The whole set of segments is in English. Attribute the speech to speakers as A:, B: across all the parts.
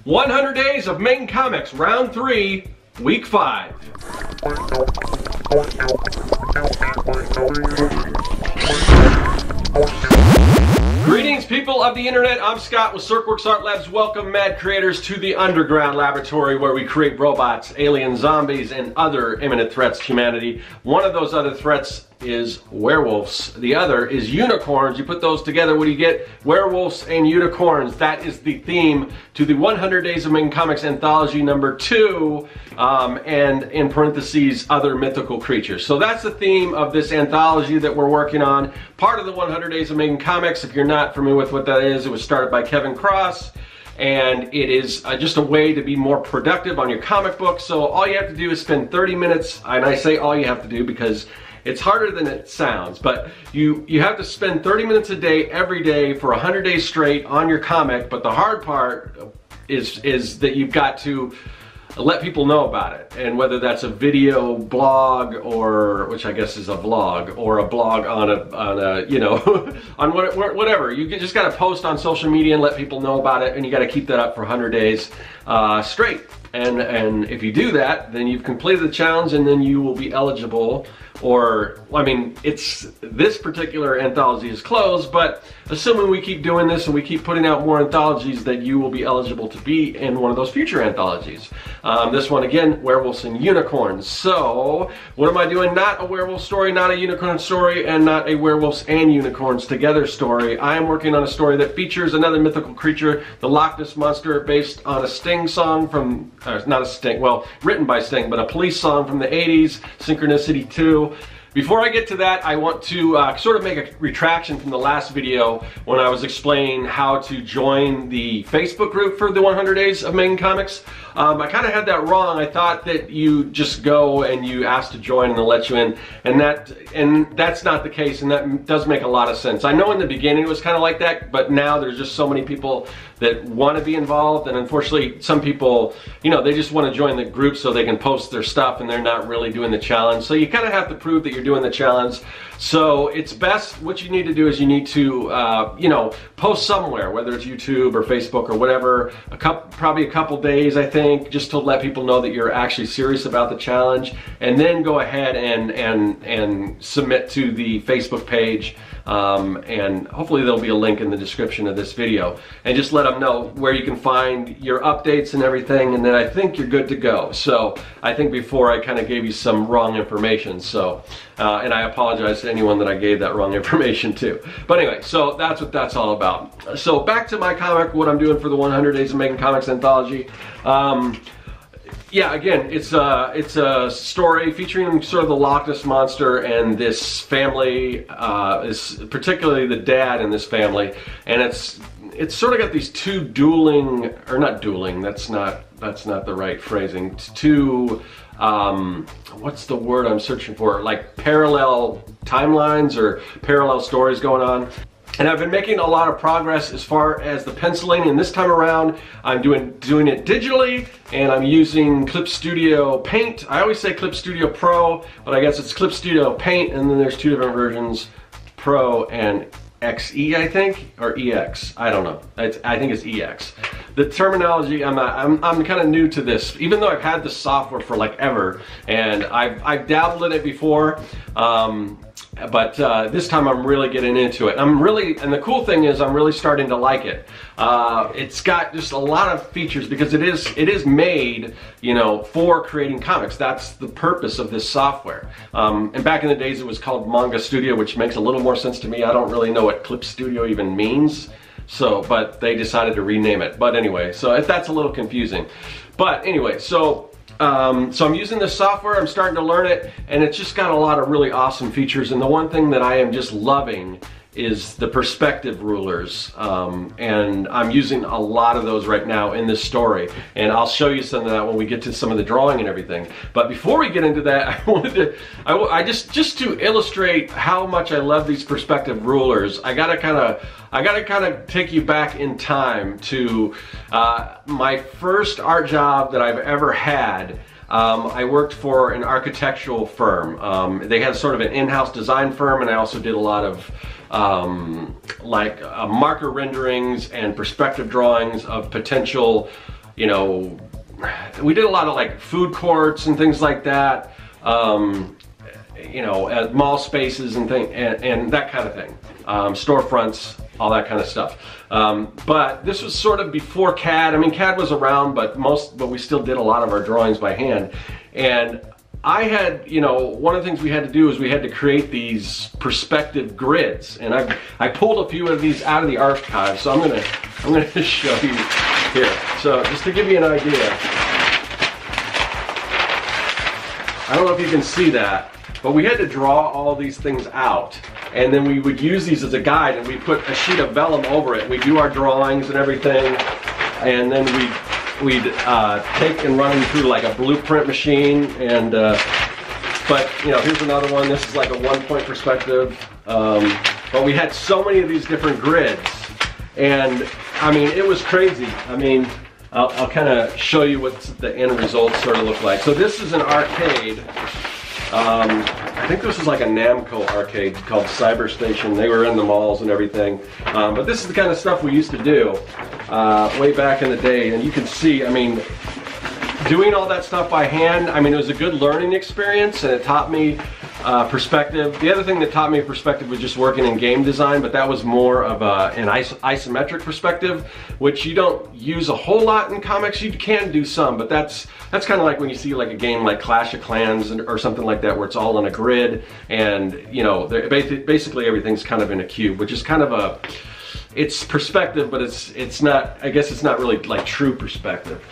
A: 100 Days of Making Comics, Round 3, Week 5. Greetings, people of the internet. I'm Scott with Serkworks Art Labs. Welcome, mad creators, to the underground laboratory where we create robots, alien zombies, and other imminent threats to humanity. One of those other threats is werewolves. The other is unicorns. You put those together, what do you get? Werewolves and unicorns. That is the theme to the 100 Days of Making Comics Anthology number 2, and in parentheses, other mythical creatures. So that's the theme of this anthology that we're working on. Part of the 100 Days of Making Comics. If you're not familiar with what that is, it was started by Kevin Cross, and it is just a way to be more productive on your comic book. So all you have to do is spend 30 minutes, and I say all you have to do because it's harder than it sounds, but you have to spend 30 minutes a day, every day, for 100 days straight on your comic. But the hard part is that you've got to let people know about it, and whether that's a video blog, or which I guess is a vlog, or a blog on a you know on whatever, you just got to post on social media and let people know about it, and you got to keep that up for 100 days straight. And if you do that, then you've completed the challenge, and then you will be eligible. Or, I mean, this particular anthology is closed, but assuming we keep doing this and we keep putting out more anthologies, that you will be eligible to be in one of those future anthologies. This one, again, Werewolves and Unicorns. So, what am I doing? Not a werewolf story, not a unicorn story, and not a werewolves and unicorns together story. I am working on a story that features another mythical creature, the Loch Ness Monster, based on a Sting song from, not a Sting, well, written by Sting, but a Police song from the 80s, Synchronicity 2. Before I get to that, I want to sort of make a retraction from the last video when I was explaining how to join the Facebook group for the 100 Days of Making Comics. I kind of had that wrong. I thought that you just go and you ask to join and they'll let you in, and that's not the case, and that does make a lot of sense. I know in the beginning it was kind of like that, but now there's just so many people that want to be involved, and unfortunately some people, you know, they just want to join the group so they can post their stuff, and they're not really doing the challenge. So you kind of have to prove that you're doing the challenge. So it's best, what you need to do is you need to, you know, post somewhere, whether it's YouTube or Facebook or whatever, probably a couple days, I think, just to let people know that you're actually serious about the challenge, and then go ahead and submit to the Facebook page. And hopefully there'll be a link in the description of this video, and just let them know where you can find your updates and everything, and then I think you're good to go. So I think before I kind of gave you some wrong information, so and I apologize to anyone that I gave that wrong information to. But anyway, so that's what that's all about. So back to my comic, what I'm doing for the 100 Days of Making Comics anthology. Yeah, again, it's a story featuring sort of the Loch Ness Monster and this family, particularly the dad in this family, and it's sort of got these two dueling, or not dueling, that's not the right phrasing, two, what's the word I'm searching for, like parallel timelines or parallel stories going on. And I've been making a lot of progress as far as the penciling, and this time around I'm doing it digitally, and I'm using Clip Studio Paint. I always say Clip Studio Pro, but I guess it's Clip Studio Paint, and then there's two different versions, Pro and XE, I think, or EX. I don't know. I think it's EX. The terminology, I'm kind of new to this, even though I've had this software for like ever, and I've dabbled in it before. But this time I'm really getting into it. And the cool thing is I'm really starting to like it. It's got just a lot of features because it is made, you know, for creating comics. That's the purpose of this software. And back in the days it was called Manga Studio, which makes a little more sense to me. I don't really know what Clip Studio even means. So, but they decided to rename it. But anyway, so that's a little confusing. But anyway, so I'm using this software, I'm starting to learn it, and it's just got a lot of really awesome features. And the one thing that I am just loving is the perspective rulers, and I'm using a lot of those right now in this story, and I'll show you some of that when we get to some of the drawing and everything. But before we get into that, I wanted to, just to illustrate how much I love these perspective rulers, I gotta kind of take you back in time to my first art job that I've ever had. I worked for an architectural firm. They had sort of an in-house design firm, and I also did a lot of marker renderings and perspective drawings of potential you know, we did a lot of like food courts and things like that, you know, mall spaces and that kind of thing, storefronts, all that kind of stuff. But this was sort of before CAD. I mean, CAD was around, but we still did a lot of our drawings by hand. And I had, you know, one of the things we had to do is we had to create these perspective grids, and I pulled a few of these out of the archive, so I'm gonna show you here. So just to give you an idea, I don't know if you can see that, but we had to draw all these things out, and then we would use these as a guide, and we put a sheet of vellum over it. We do our drawings and everything, and then we'd take and run them through like a blueprint machine. And but you know, here's another one. This is like a 1-point perspective, but we had so many of these different grids, and I mean, it was crazy. I mean, I'll kind of show you what the end results sort of look like. So this is an arcade. I think this is like a Namco arcade called Cyber Station. They were in the malls and everything. But this is the kind of stuff we used to do way back in the day. And you can see, I mean, doing all that stuff by hand, I mean, it was a good learning experience, and it taught me perspective. The other thing that taught me perspective was just working in game design, but that was more of an isometric perspective, which you don't use a whole lot in comics. You can do some, but that's kind of like when you see like a game like Clash of Clans or something like that, where it's all on a grid, and you know, basically everything's kind of in a cube, which is kind of it's perspective, but it's not, I guess it's not really like true perspective.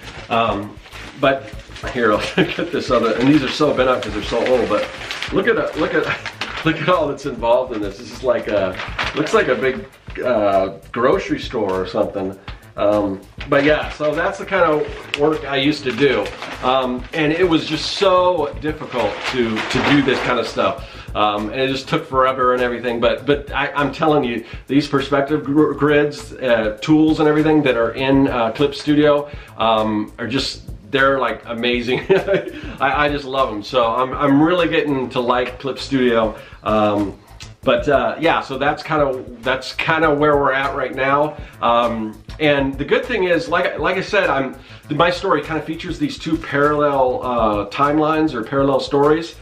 A: But here, I'll get this other, and these are so bent up because they're so old, but look at all that's involved in this. This is like looks like a big grocery store or something. But yeah, so that's the kind of work I used to do, and it was just so difficult to do this kind of stuff, and it just took forever and everything. But I'm telling you, these perspective grids, tools, and everything that are in Clip Studio are just, they're like amazing. I just love them. So I'm really getting to like Clip Studio. But yeah, so that's kind of where we're at right now. And the good thing is, like I said, my story kind of features these two parallel timelines, or parallel stories.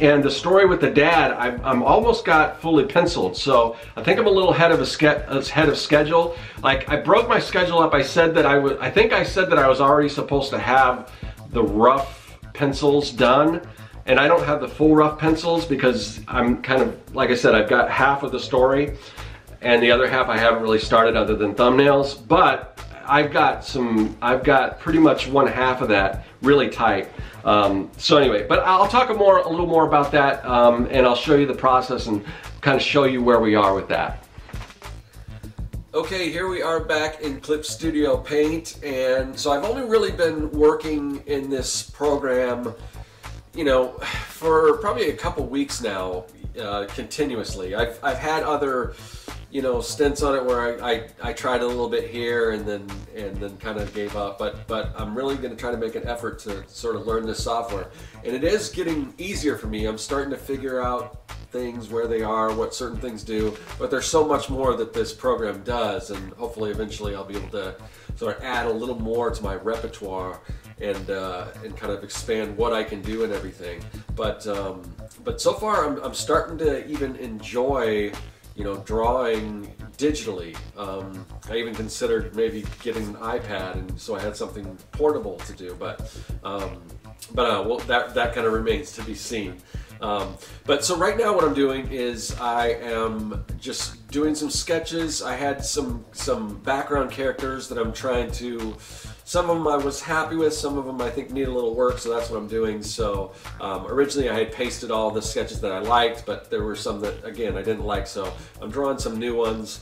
A: And the story with the dad, I'm almost got fully penciled, so I think I'm a little ahead of schedule. Like, I broke my schedule up. I said that I think I said that I was already supposed to have the rough pencils done, and I don't have the full rough pencils because I'm kind of, like I said, I've got half of the story, and the other half I haven't really started other than thumbnails. But I've got pretty much one half of that really tight. So anyway, but I'll talk a little more about that, and I'll show you the process and kind of show you where we are with that. Okay, here we are back in Clip Studio Paint, and so I've only really been working in this program, you know, for probably a couple weeks now, continuously. I've had other, you know, stints on it where I tried a little bit here and then kind of gave up, but I'm really going to try to make an effort to sort of learn this software, and it is getting easier for me. I'm starting to figure out things, where they are, what certain things do, but there's so much more that this program does, and hopefully eventually I'll be able to sort of add a little more to my repertoire and kind of expand what I can do and everything. But so far I'm starting to even enjoy, you know, drawing digitally. I even considered maybe getting an iPad, and so I had something portable to do. But well, that kind of remains to be seen. But so right now what I'm doing is I am just doing some sketches. I had some background characters that I'm trying to. Some of them I was happy with, some of them I think need a little work, so that's what I'm doing. So originally I had pasted all the sketches that I liked, but there were some that, again, I didn't like, so I'm drawing some new ones.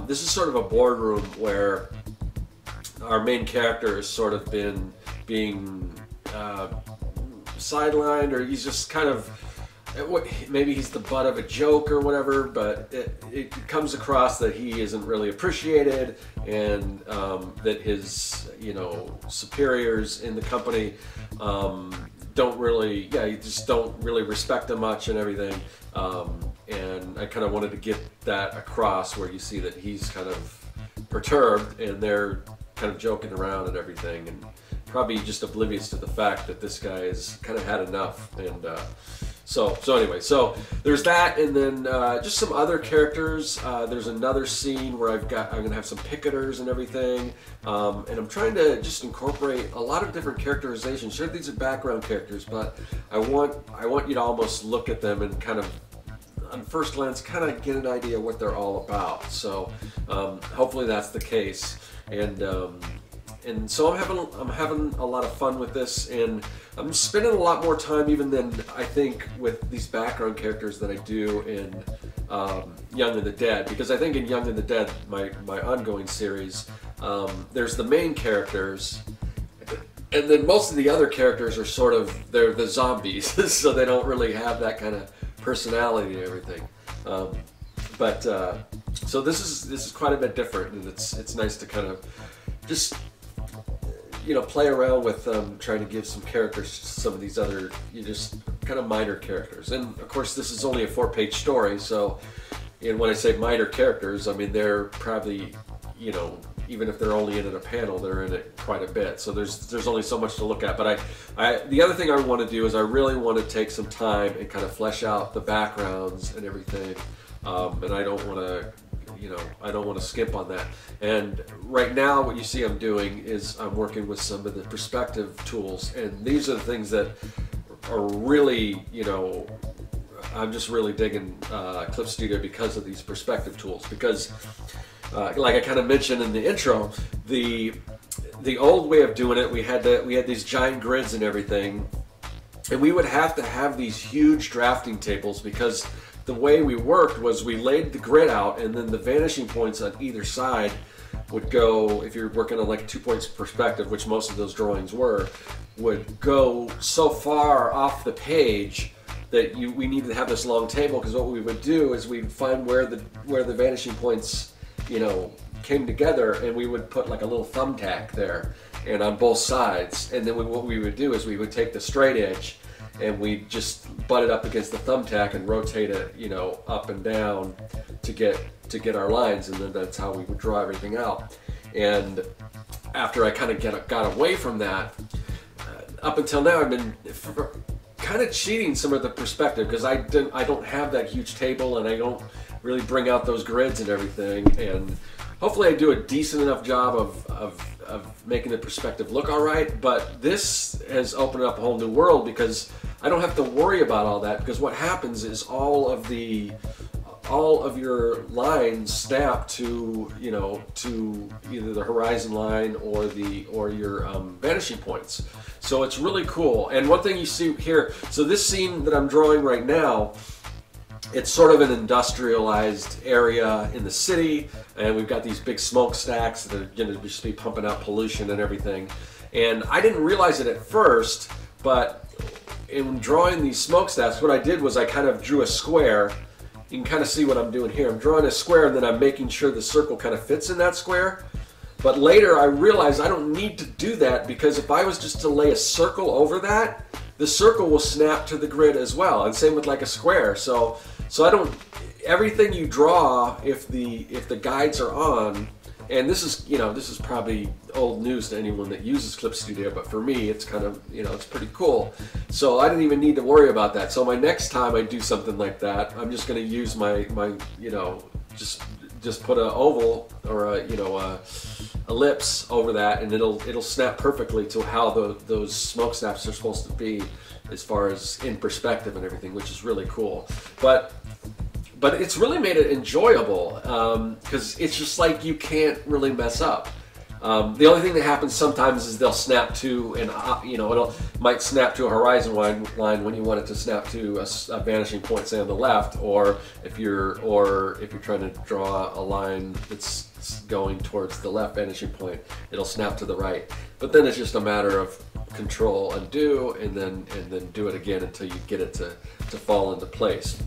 A: This is sort of a boardroom where our main character has sort of been being sidelined, or he's just kind of, maybe he's the butt of a joke or whatever, but it comes across that he isn't really appreciated, and that his, you know, superiors in the company don't really, you just don't really respect him much and everything. And I kind of wanted to get that across, where you see that he's kind of perturbed, and they're kind of joking around and everything, and probably just oblivious to the fact that this guy has kind of had enough. And so anyway, so there's that, and then just some other characters. There's another scene where I'm gonna have some picketers and everything, and I'm trying to just incorporate a lot of different characterizations. Sure, these are background characters, but I want you to almost look at them and kind of, on first glance, kind of get an idea what they're all about. So hopefully that's the case, and so I'm having a lot of fun with this, and I'm spending a lot more time even than I think with these background characters than I do in Young and the Dead, because I think in Young and the Dead, my ongoing series, there's the main characters, and then most of the other characters are sort of, they're the zombies, so they don't really have that kind of personality and everything. So this is quite a bit different, and it's nice to kind of just, you know, play around with trying to give some characters to some of these other, just kind of minor characters. And of course, this is only a 4-page story, so, and when I say minor characters, I mean they're probably, you know, even if they're only in a panel, they're in it quite a bit. So there's only so much to look at. But the other thing I want to do is I really want to take some time and kind of flesh out the backgrounds and everything. And I don't want to, you know, I don't want to skimp on that. And right now what you see I'm doing is I'm working with some of the perspective tools, and these are the things that are really, you know, I'm just really digging Clip Studio because of these perspective tools. Because like I kind of mentioned in the intro, the old way of doing it, we had these giant grids and everything, and we would have to have these huge drafting tables, because the way we worked was we laid the grid out, and then the vanishing points on either side would go, if you're working on like 2 points perspective, which most of those drawings were, would go so far off the page that we needed to have this long table, because what we would do is we'd find where the vanishing points, you know, came together, and we would put like a little thumbtack there and on both sides, and then what we would do is we would take the straight edge and we just butt it up against the thumbtack and rotate it, you know, up and down to get our lines, and then that's how we would draw everything out. And after I kind of got away from that, up until now I've been kind of cheating some of the perspective, because I don't have that huge table, and I don't really bring out those grids and everything, and hopefully I do a decent enough job of making the perspective look all right. But this has opened up a whole new world, because I don't have to worry about all that, because what happens is all of your lines snap to, you know, to either the horizon line or your vanishing points. So it's really cool. And one thing you see here, so this scene that I'm drawing right now, it's sort of an industrialized area in the city, and we've got these big smokestacks that are going to just be pumping out pollution and everything. And I didn't realize it at first, but in drawing these smokestacks, what I did was I kind of drew a square. You can kind of see what I'm doing here. I'm drawing a square, and then I'm making sure the circle kind of fits in that square. But later I realized I don't need to do that, because if I was just to lay a circle over that, the circle will snap to the grid as well, and same with like a square. So I don't, everything you draw, if the guides are on, and this is, you know, this is probably old news to anyone that uses Clip Studio, but for me it's kind of, you know, it's pretty cool. So I didn't even need to worry about that. So my next time I do something like that, I'm just going to use my you know, just put an oval or a, you know, a ellipse over that, and it'll snap perfectly to how those smokestacks are supposed to be, as far as in perspective and everything, which is really cool. But it's really made it enjoyable, because it's just like you can't really mess up. The only thing that happens sometimes is they'll snap to you know, might snap to a horizon line when you want it to snap to a vanishing point, say on the left, or if you're trying to draw a line that's going towards the left vanishing point, it'll snap to the right. But then it's just a matter of Control Undo, and then do it again until you get it to fall into place.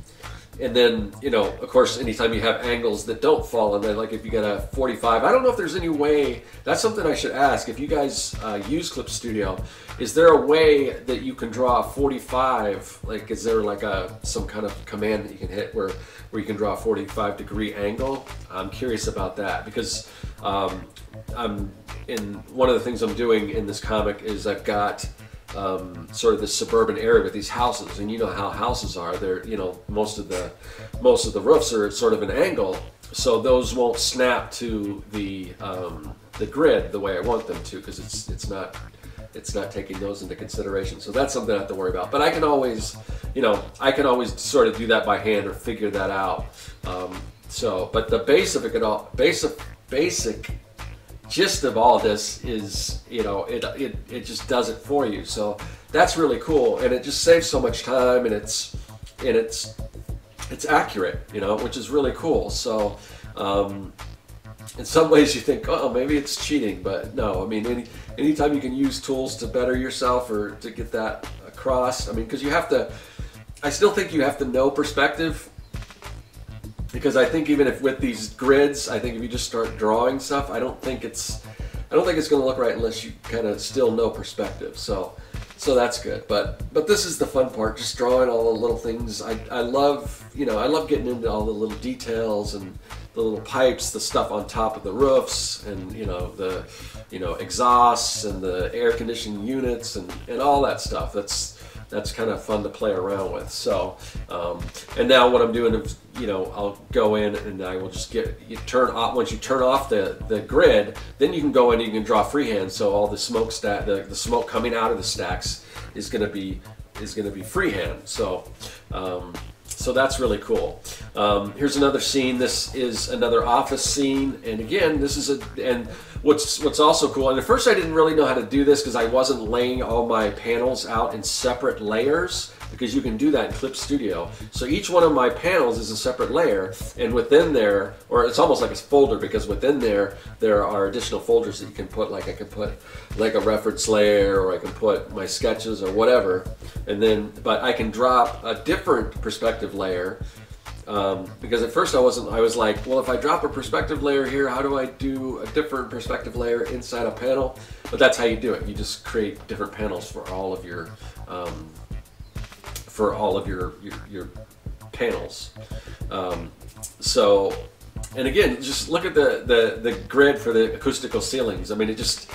A: And then, you know, of course, anytime you have angles that don't fall in there, like if you get a 45, I don't know if there's any way, that's something I should ask. If you guys use Clip Studio, is there a way that you can draw a 45? Like, is there like some kind of command that you can hit where you can draw a 45-degree angle? I'm curious about that, because one of the things I'm doing in this comic is I've got sort of this suburban area with these houses, and you know how houses are. They're, you know, most of the roofs are sort of an angle, so those won't snap to the grid the way I want them to, because it's not taking those into consideration. So that's something I have to worry about. But I can always, you know, sort of do that by hand or figure that out. But the basic gist of all of this is, you know, it just does it for you. So that's really cool, and it just saves so much time, and it's accurate, you know, which is really cool. So in some ways you think, oh, maybe it's cheating, but no. I mean, anytime you can use tools to better yourself or to get that across, I mean, because I still think you have to know perspective. Because I think even if with these grids, I think if you just start drawing stuff, I don't think it's going to look right unless you kind of still know perspective. So that's good. But this is the fun part, just drawing all the little things. I love, you know, I love getting into all the little details and the little pipes, the stuff on top of the roofs, and the exhausts and the air conditioning units and all that stuff. That's kind of fun to play around with. So, and now what I'm doing is, you know, I'll go in and I will just once you turn off the grid, then you can go in and you can draw freehand. So all the smoke the smoke coming out of the stacks is going to be freehand. So that's really cool. Here's another scene. This is another office scene, and again, what's also cool, and at first I didn't really know how to do this because I wasn't laying all my panels out in separate layers, because you can do that in Clip Studio. So each one of my panels is a separate layer, and within there, or it's almost like a folder, because within there are additional folders that you can put, like I can put like a reference layer, or I can put my sketches or whatever, but I can drop a different perspective layer. Because at first I was like, well, if I drop a perspective layer here, how do I do a different perspective layer inside a panel? But that's how you do it. You just create different panels for all of your panels. And again, just look at the grid for the acoustical ceilings. I mean, it's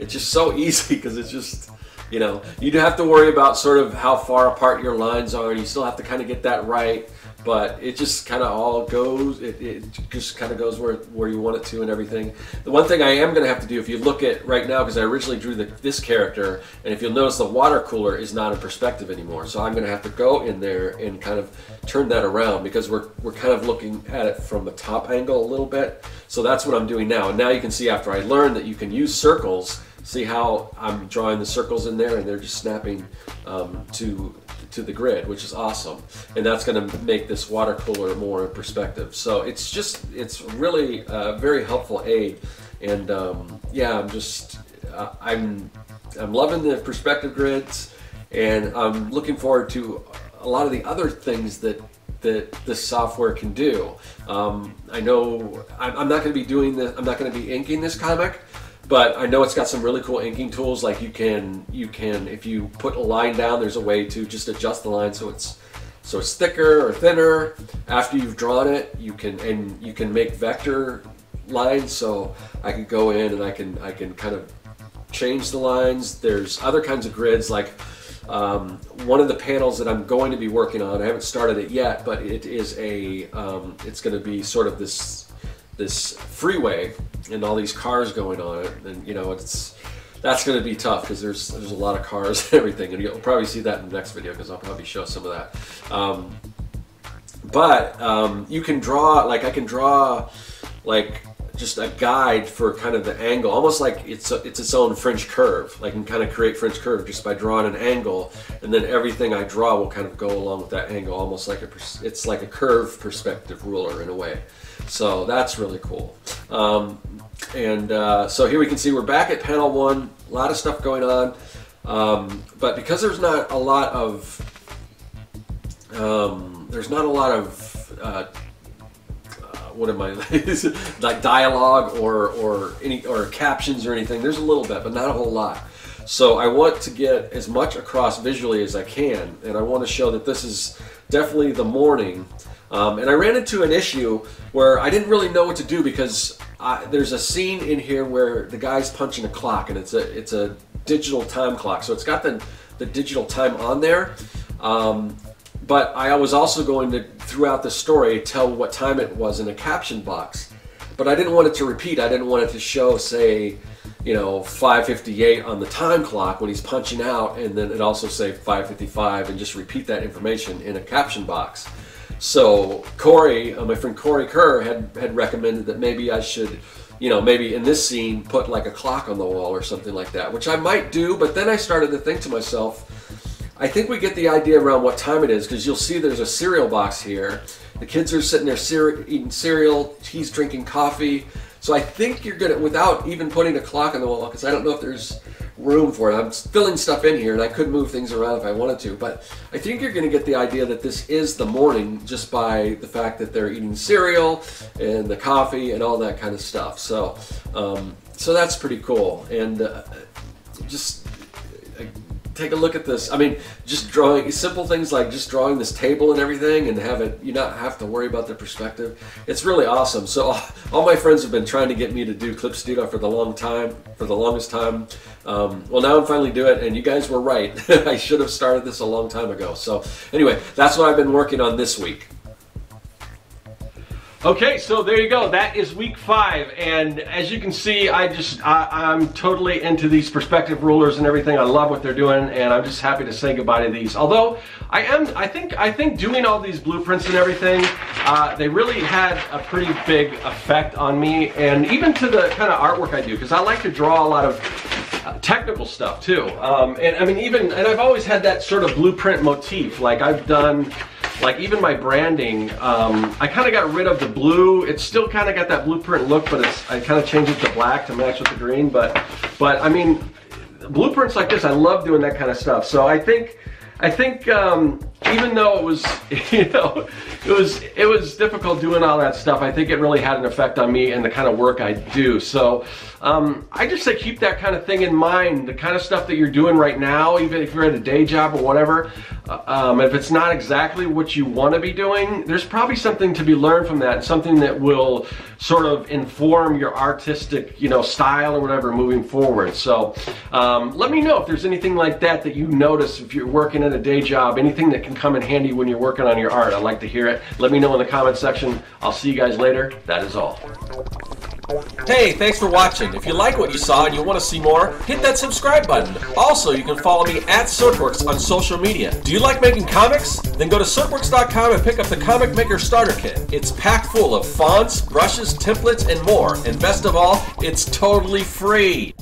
A: just so easy, because it's just, you know, you have to worry about sort of how far apart your lines are, and you still have to kind of get that right. But it just kind of all goes, it just kind of goes where you want it to and everything. The one thing I am going to have to do, if you look at right now, because I originally drew this character, and if you'll notice, the water cooler is not in perspective anymore. So I'm going to have to go in there and kind of turn that around, because we're kind of looking at it from the top angle a little bit. So that's what I'm doing now. And now you can see, after I learned that you can use circles, see how I'm drawing the circles in there, and they're just snapping to the grid, which is awesome. And that's going to make this water cooler more in perspective. So it's really a very helpful aid. And yeah, I'm loving the perspective grids, and I'm looking forward to a lot of the other things that this software can do. I know I'm not going to be doing this. I'm not going to be inking this comic. But I know it's got some really cool inking tools. Like you can, if you put a line down, there's a way to just adjust the line so it's thicker or thinner. After you've drawn it, you can make vector lines. So I can go in and I can kind of change the lines. There's other kinds of grids, like one of the panels that I'm going to be working on. I haven't started it yet, but it is it's going to be sort of this freeway and all these cars going on it, and you know, that's going to be tough, because there's a lot of cars and everything, and you'll probably see that in the next video, because I'll probably show some of that. You can draw, like I can draw like just a guide for kind of the angle, almost like it's its own French curve. Like I can kind of create French curve just by drawing an angle, and then everything I draw will kind of go along with that angle, almost like it's like a curve perspective ruler in a way. So that's really cool. So here we can see we're back at panel 1. A lot of stuff going on, but because there's not a lot of what am I like dialogue or captions or anything. There's a little bit, but not a whole lot. So I want to get as much across visually as I can, and I want to show that this is definitely the morning. And I ran into an issue where I didn't really know what to do, because there's a scene in here where the guy's punching a clock, and it's a digital time clock, so it's got the digital time on there. But I was also going to, throughout the story, tell what time it was in a caption box. But I didn't want it to repeat. I didn't want it to show, say, 5:58 on the time clock when he's punching out, and then it also say 5:55, and just repeat that information in a caption box. So Corey, my friend Corey Kerr, had recommended that maybe I should, maybe in this scene put like a clock on the wall or something like that, which I might do. But then I started to think to myself, I think we get the idea around what time it is, because you'll see there's a cereal box here. The kids are sitting there eating cereal, he's drinking coffee. So I think you're gonna, without even putting a clock on the wall, because I don't know if there's room for it. I'm filling stuff in here, and I could move things around if I wanted to, but I think you're gonna get the idea that this is the morning just by the fact that they're eating cereal and the coffee and all that kind of stuff. So, so that's pretty cool. And just take a look at this. I mean, just drawing simple things like just drawing this table and everything, and you not have to worry about the perspective. It's really awesome. So all my friends have been trying to get me to do Clip Studio for the longest time. Well, now I'm finally doing it, and you guys were right. I should have started this a long time ago. So anyway, that's what I've been working on this week. Okay, so there you go. That is week 5, and as you can see, I'm totally into these perspective rulers and everything. I love what they're doing, and I'm just happy to say goodbye to these. Although I think doing all these blueprints and everything, they really had a pretty big effect on me, and even to the kind of artwork I do, because I like to draw a lot of technical stuff too. And I mean, and I've always had that sort of blueprint motif. Like I've done. Like even my branding, I kind of got rid of the blue. It's still kind of got that blueprint look, but I kind of changed it to black to match with the green. But I mean, blueprints like this, I love doing that kind of stuff. So I think even though it was, it was difficult doing all that stuff, I think it really had an effect on me and the kind of work I do. So I just say keep that kind of thing in mind, the kind of stuff that you're doing right now, even if you're at a day job or whatever. If it's not exactly what you want to be doing, there's probably something to be learned from that, something that will sort of inform your artistic, style or whatever moving forward. So let me know if there's anything like that you notice if you're working at a day job, anything that can come in handy when you're working on your art. I'd like to hear it. Let me know in the comment section. I'll see you guys later. That is all.
B: Hey, thanks for watching. If you like what you saw and you want to see more, hit that subscribe button. Also, you can follow me at Serkworks on social media. Do you like making comics? Then go to Serkworks.com and pick up the Comic Maker Starter Kit. It's packed full of fonts, brushes, templates, and more. And best of all, it's totally free.